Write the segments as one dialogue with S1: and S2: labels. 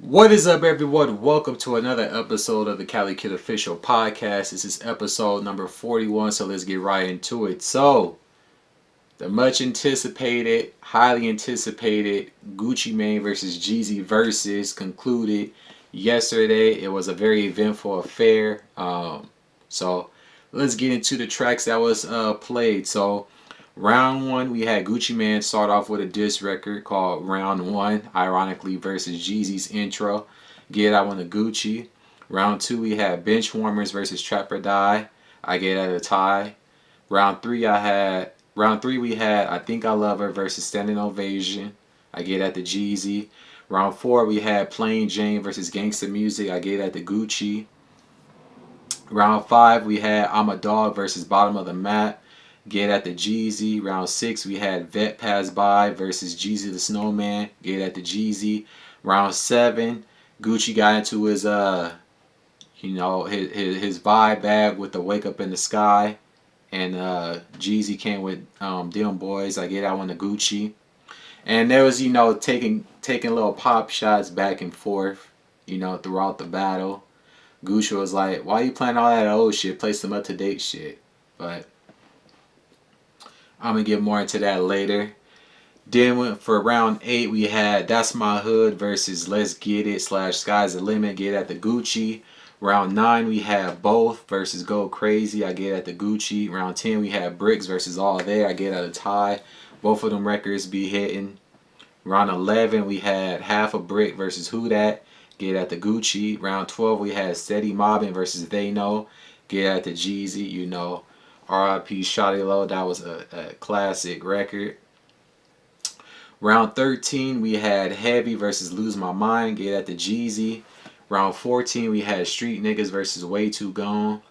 S1: What is up, everyone? Welcome to another episode of the CaliKidOfficial Podcast. This is episode number 41, so let's get right into it. So, the much anticipated, highly anticipated Gucci Mane versus Jeezy Verzuz concluded yesterday. It was a very eventful affair. So, let's get into the tracks that was played. So, round one, we had Gucci Mane start off with a diss record called Round One, ironically, versus Jeezy's intro. Get Out on the Gucci. Round two, we had Benchwarmers versus Trap or Die. I Get Out a Tie. Round three we had I Think I Love Her versus Standing Ovation. I Get At the Jeezy. Round four we had Plain Jane versus Gangsta Music. I Get At the Gucci. Round five we had I'm a Dog versus Bottom of the Map. Get At the Jeezy. Round six we had Vet Pass By versus Jeezy the Snowman. Get At the Jeezy. Round seven, Gucci got into his vibe bag with the Wake Up in the Sky, and Jeezy came with Them Boys. I Get Out on the Gucci, and there was taking little pop shots back and forth, throughout the battle. Gucci was like, "Why you playing all that old shit? Play some up to date shit." But I'm gonna get more into that later. Then for round eight, we had That's My Hood versus Let's Get It / Sky's the Limit. Get At the Gucci. Round nine, we had Both versus Go Crazy. I Get At the Gucci. Round 10, we had Bricks versus All There. I Get At a Tie. Both of them records be hitting. Round 11, we had Half a Brick versus Who Dat. Get At the Gucci. Round 12, we had Steady Mobbing versus They Know. Get At the Jeezy. R.I.P. Shawty Low. That was a classic record. Round 13, we had Heavy versus Lose My Mind. Get At the Jeezy. Round 14, we had Street Niggas versus Way Too Gone.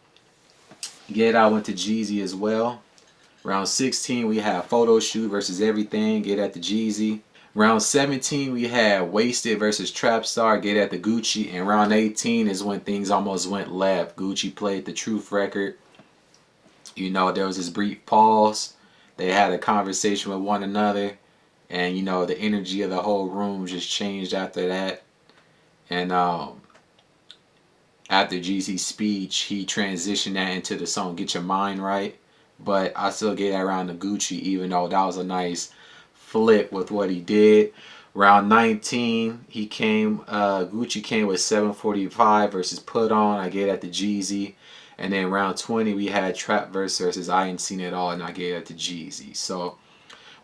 S1: Get Out went to Jeezy as well. Round 16, we had Photo Shoot versus Everything. Get At the Jeezy. Round 17, we had Wasted versus Trap Star. Get At the Gucci. And round 18 is when things almost went left. Gucci played the Truth record. There was this brief pause. They had a conversation with one another. And the energy of the whole room just changed after that. And after Jeezy's speech, he transitioned that into the song "Get Your Mind Right." But I still get that around the Gucci, even though that was a nice flip with what he did. Round 19, Gucci came with 745 versus Put On. I Get At the Jeezy. And then round 20, we had Trap versus I Ain't Seen It All, and I Get At the Jeezy. So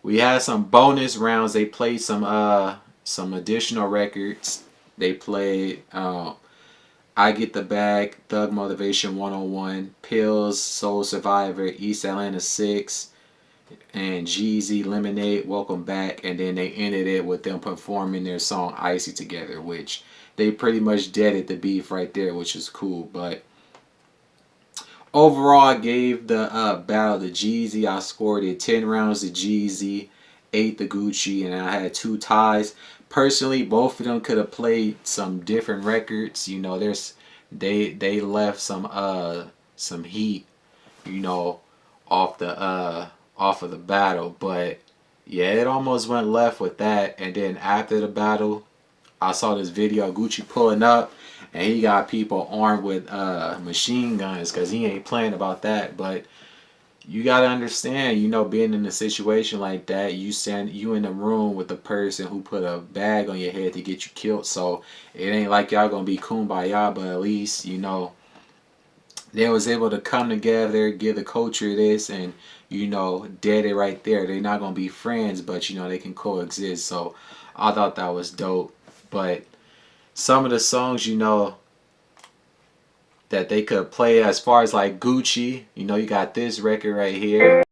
S1: we had some bonus rounds. They played some additional records. They played I Get the Bag, Thug Motivation 101, Pills, Soul Survivor, East Atlanta 6, and Jeezy Lemonade, Welcome Back. And then they ended it with them performing their song Icy together, which they pretty much deaded the beef right there, which is cool. But overall, I gave the battle to Jeezy. I scored it 10 rounds to Jeezy, 8 to Gucci, and I had 2 ties. Personally, both of them could have played some different records. They left some heat, off of the battle. But yeah, it almost went left with that. And then after the battle, I saw this video of Gucci pulling up, and he got people armed with machine guns because he ain't playing about that. But you gotta understand, being in a situation like that, you in the room with the person who put a bag on your head to get you killed. So it ain't like y'all gonna be kumbaya, but at least they was able to come together, give the culture this, and dead it right there. They're not gonna be friends, but they can coexist. So I thought that was dope. But some of the songs, that they could play as far as like Gucci, you got this record right here.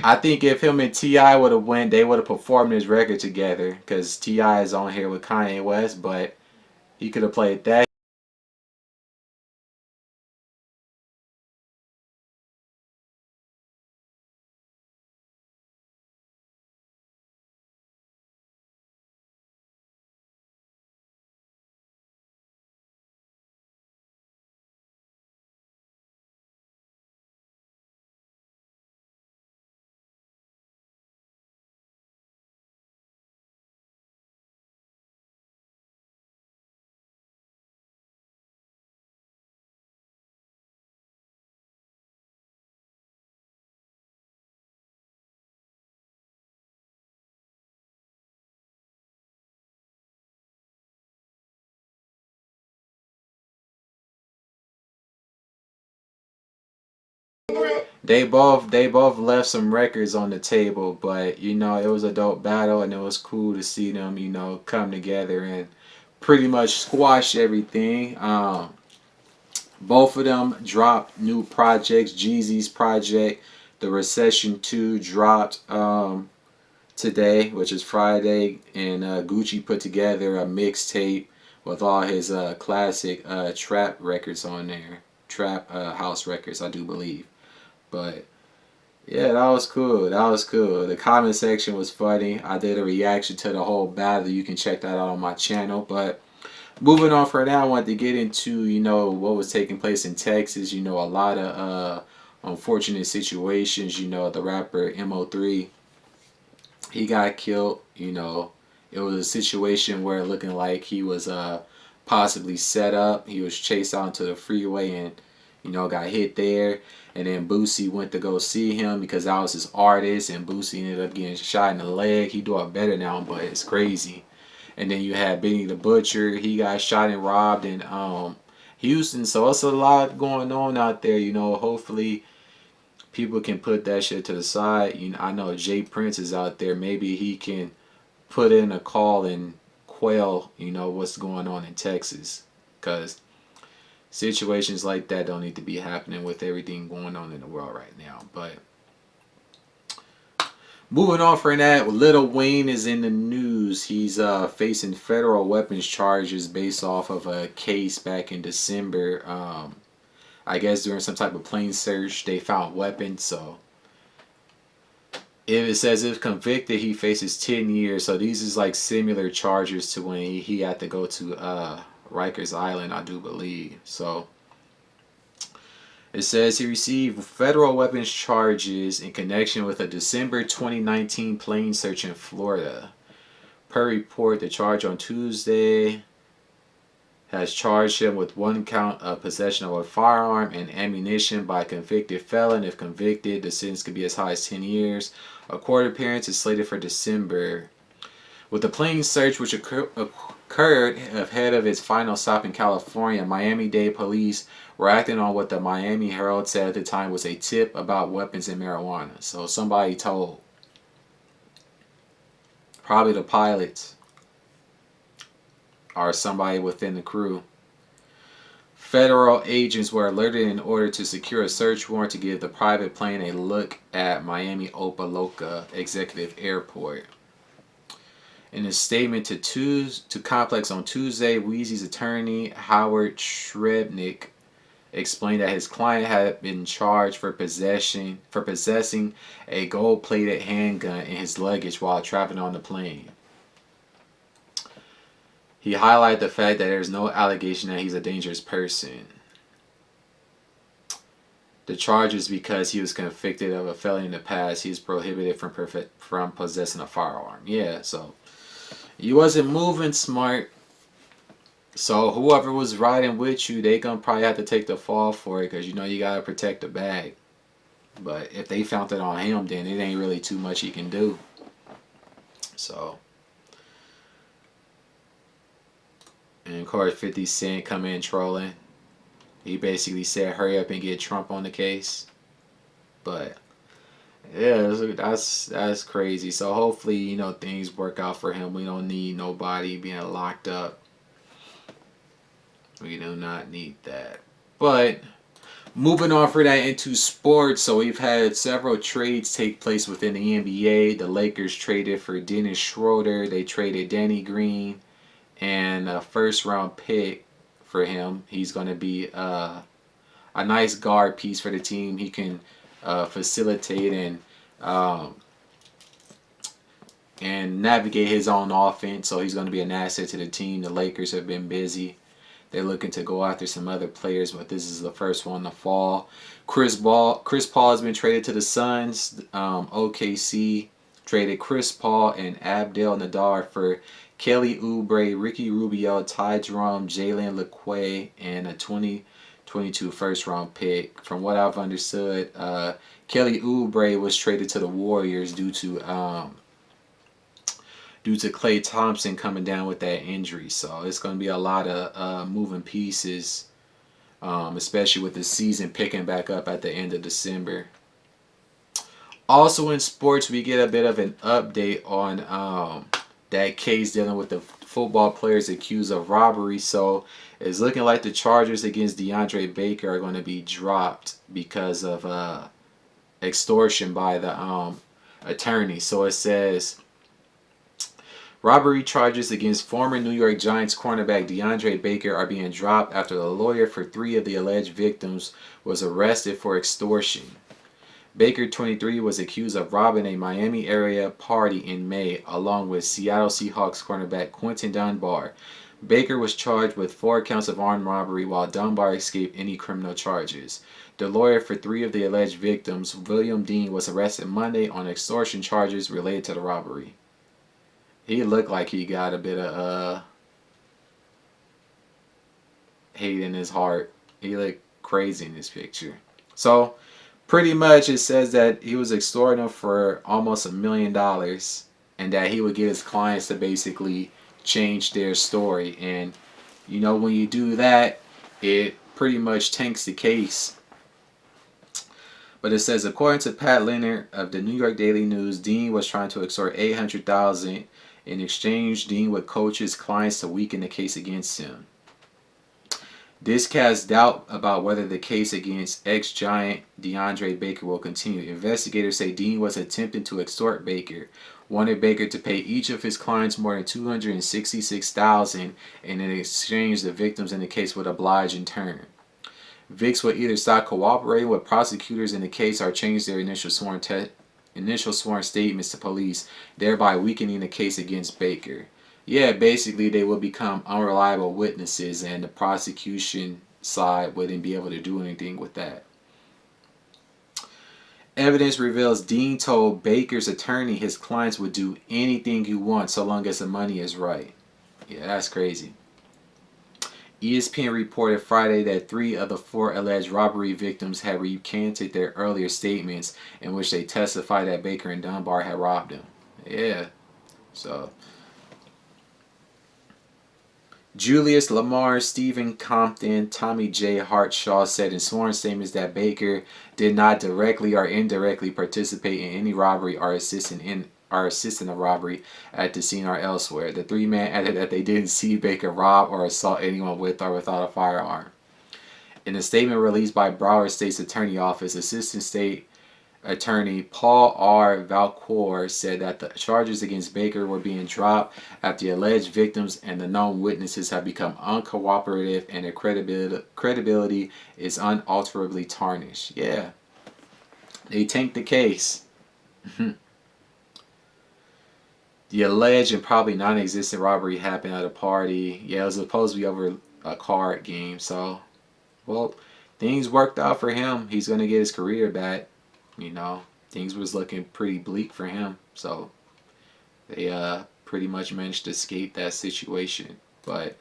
S1: I think if him and Ti would have went, they would have performed this record together. Cause Ti is on here with Kanye West, but he could have played that. They both left some records on the table, but it was a dope battle, and it was cool to see them come together and pretty much squash everything. Both of them dropped new projects. Jeezy's project, The Recession 2, dropped today, which is Friday, and Gucci put together a mixtape with all his classic trap records on there, trap house records, I do believe. But yeah, that was cool. That was cool. The comment section was funny. I did a reaction to the whole battle. You can check that out on my channel. But moving on from that, I wanted to get into what was taking place in Texas. A lot of unfortunate situations. The rapper Mo3, he got killed. It was a situation where it looking like he was possibly set up. He was chased out into the freeway and got hit there. And then Boosie went to go see him because that was his artist, and Boosie ended up getting shot in the leg. He doing better now, but it's crazy. And then you had Benny the Butcher. He got shot and robbed in Houston. So it's a lot going on out there. Hopefully people can put that shit to the side. I know Jay Prince is out there. Maybe he can put in a call and quell, what's going on in Texas. Because situations like that don't need to be happening with everything going on in the world right now. But moving on from that, Lil Wayne is in the news. He's facing federal weapons charges based off of a case back in December. I guess during some type of plane search, they found weapons. So if it says if convicted, he faces 10 years. So these is like similar charges to when he had to go to Rikers Island, I do believe. So it says he received federal weapons charges in connection with a December 2019 plane search in Florida. Per report, the charge on Tuesday has charged him with one count of possession of a firearm and ammunition by a convicted felon. If convicted, the sentence could be as high as 10 years. A court appearance is slated for December. With the plane search, which occurred ahead of its final stop in California, Miami-Dade police were acting on what the Miami Herald said at the time was a tip about weapons and marijuana. So somebody told, probably the pilots or somebody within the crew. Federal agents were alerted in order to secure a search warrant to give the private plane a look at Miami Opa-locka Executive Airport. In a statement to Complex on Tuesday, Weezy's attorney, Howard Shrebnick, explained that his client had been charged for possessing a gold-plated handgun in his luggage while traveling on the plane. He highlighted the fact that there's no allegation that he's a dangerous person. The charge is because he was convicted of a felony in the past. He's prohibited from possessing a firearm. Yeah, so you wasn't moving smart. So whoever was riding with you, they gonna probably have to take the fall for it because you gotta protect the bag. But if they found it on him, then it ain't really too much he can do. So, and of course, 50 Cent come in trolling. He basically said, "Hurry up and get Trump on the case." But yeah, that's crazy. So hopefully, things work out for him. We don't need nobody being locked up. We do not need that. But Moving on for that into sports, so we've had several trades take place within the NBA. The Lakers traded for Dennis Schroder. They traded Danny Green and a first round pick for him. He's going to be a nice guard piece for the team. He can facilitate um, and navigate his own offense. So he's going to be an asset to the team. The Lakers have been busy. They're looking to go after some other players, but this is the first one to fall. Chris Paul has been traded to the Suns. OKC traded Chris Paul and Abdel Nader for Kelly Oubre, Ricky Rubio, Ty Jerome, Jalen LeQuay, and a 2022 first round pick. From what I've understood, Kelly Oubre was traded to the Warriors due to Klay Thompson coming down with that injury. So it's going to be a lot of moving pieces, especially with the season picking back up at the end of December. Also in sports, we get a bit of an update on that case dealing with the football players accused of robbery. So it's looking like the charges against DeAndre Baker are going to be dropped because of extortion by the attorney. So it says robbery charges against former New York Giants cornerback DeAndre Baker are being dropped after the lawyer for 3 of the alleged victims was arrested for extortion. Baker, 23, was accused of robbing a Miami area party in May, along with Seattle Seahawks cornerback Quentin Dunbar. Baker was charged with 4 counts of armed robbery, while Dunbar escaped any criminal charges. The lawyer for 3 of the alleged victims, William Dean, was arrested Monday on extortion charges related to the robbery. He looked like he got a bit of hate in his heart. He looked crazy in this picture. So pretty much it says that he was extorting them for almost $1 million, and that he would get his clients to basically change their story. And you know, when you do that, it pretty much tanks the case. But it says, according to Pat Leonard of the New York Daily News, Dean was trying to extort $800,000. In exchange, Dean would coach his clients to weaken the case against him. This casts doubt about whether the case against ex-Giant DeAndre Baker will continue. Investigators say Dean was attempting to extort Baker, wanted Baker to pay each of his clients more than $266,000, and in exchange, the victims in the case would oblige in turn. Vicks would either stop cooperating with prosecutors in the case or change their initial sworn statements to police, thereby weakening the case against Baker. Yeah, basically they will become unreliable witnesses, and the prosecution side wouldn't be able to do anything with that. Evidence reveals Dean told Baker's attorney his clients would do anything you want so long as the money is right. Yeah, that's crazy. ESPN reported Friday that 3 of the 4 alleged robbery victims had recanted their earlier statements in which they testified that Baker and Dunbar had robbed them. Yeah. So Julius Lamar, Stephen Compton, Tommy J. Hartshaw said in sworn statements that Baker did not directly or indirectly participate in any robbery or assist in a robbery at the scene or elsewhere. The 3 men added that they didn't see Baker rob or assault anyone with or without a firearm. In a statement released by Broward State's Attorney Office, Assistant State Attorney Paul R. Valcour said that the charges against Baker were being dropped after the alleged victims and the known witnesses have become uncooperative and their credibility is unalterably tarnished. Yeah. They tanked the case. The alleged and probably non-existent robbery happened at a party. Yeah, it was supposed to be over a card game. So, well, things worked out for him. He's going to get his career back. You know, things was looking pretty bleak for him. So, they pretty much managed to escape that situation. But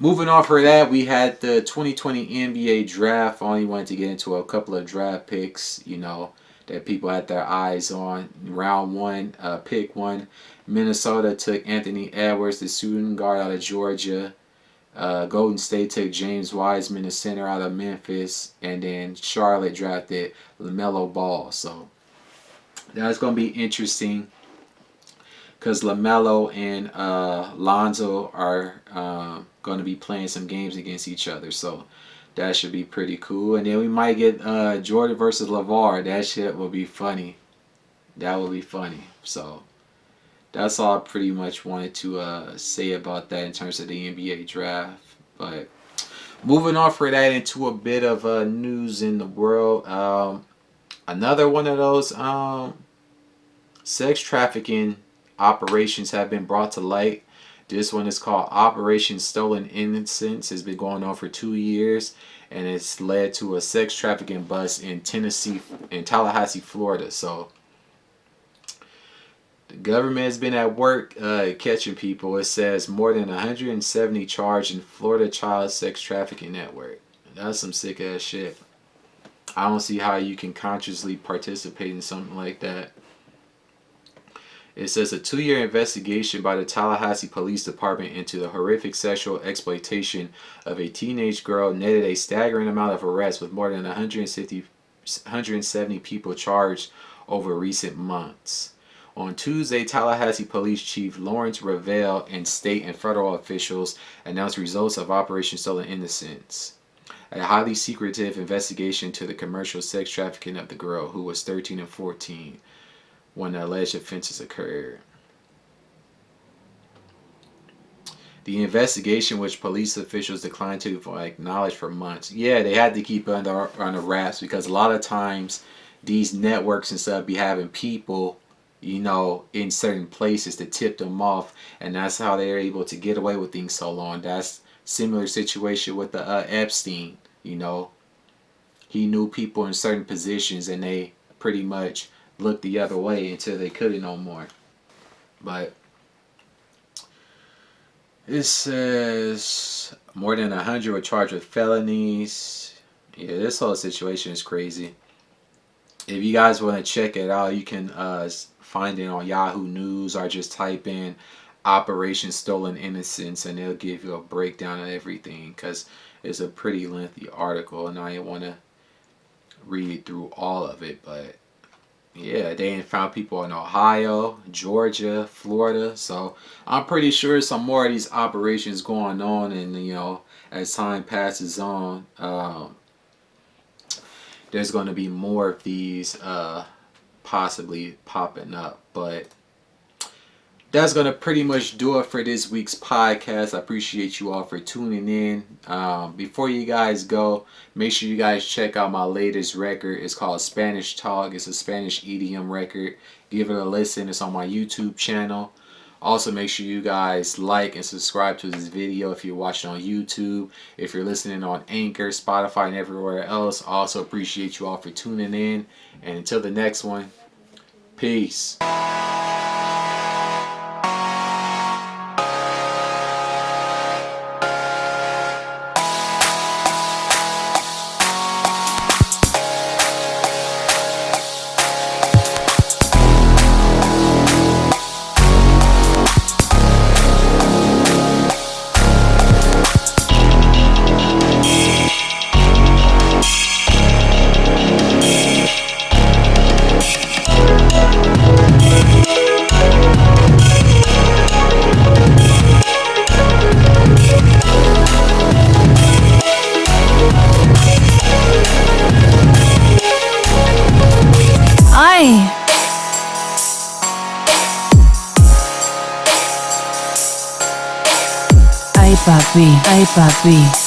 S1: moving on for that, we had the 2020 NBA draft. I only wanted to get into a couple of draft picks, you know, that people had their eyes on. Round 1, pick 1. Minnesota took Anthony Edwards, the shooting guard out of Georgia. Golden State took James Wiseman, the center out of Memphis. And then Charlotte drafted Lamelo Ball. So that's going to be interesting because Lamelo and Lonzo are going to be playing some games against each other. So That should be pretty cool. And then we might get Jordan versus LeVar. That shit will be funny. That will be funny. So that's all I pretty much wanted to say about that in terms of the NBA draft. But moving on for that into a bit of news in the world. Another one of those sex trafficking operations have been brought to light. This one is called Operation Stolen Innocence. It's been going on for 2 years, and it's led to a sex trafficking bust in Tallahassee, Florida. So the government has been at work catching people. It says more than 170 charged in Florida child sex trafficking network. That's some sick ass shit. I don't see how you can consciously participate in something like that. It says a 2-year investigation by the Tallahassee Police Department into the horrific sexual exploitation of a teenage girl netted a staggering amount of arrests, with more than 170 people charged over recent months. On Tuesday, Tallahassee Police Chief Lawrence Ravel and state and federal officials announced results of Operation Stolen Innocence, a highly secretive investigation into the commercial sex trafficking of the girl, who was 13 and 14 when the alleged offenses occurred. The investigation, which police officials declined to acknowledge for months. Yeah, they had to keep it under wraps because a lot of times these networks and stuff be having people, you know, in certain places to tip them off, and that's how they're able to get away with things so long. That's similar situation with the Epstein. You know, he knew people in certain positions, and they pretty much looked the other way until they couldn't no more. But it says more than 100 were charged with felonies. Yeah, this whole situation is crazy. If you guys want to check it out, you can find it on Yahoo News, or just type in Operation Stolen Innocence and it'll give you a breakdown of everything, because it's a pretty lengthy article and I didn't want to read through all of it. But yeah, they found people in Ohio, Georgia, Florida. So I'm pretty sure some more of these operations going on, and you know, as time passes on, there's going to be more of these possibly popping up. But that's going to pretty much do it for this week's podcast. I appreciate you all for tuning in. Before you guys go, make sure you guys check out my latest record. It's called Spanish Talk. It's a Spanish EDM record. Give it a listen. It's on my YouTube channel. Also, make sure you guys like and subscribe to this video if you're watching on YouTube. If you're listening on Anchor, Spotify, and everywhere else, I also appreciate you all for tuning in. And until the next one, peace.
S2: Ay papi,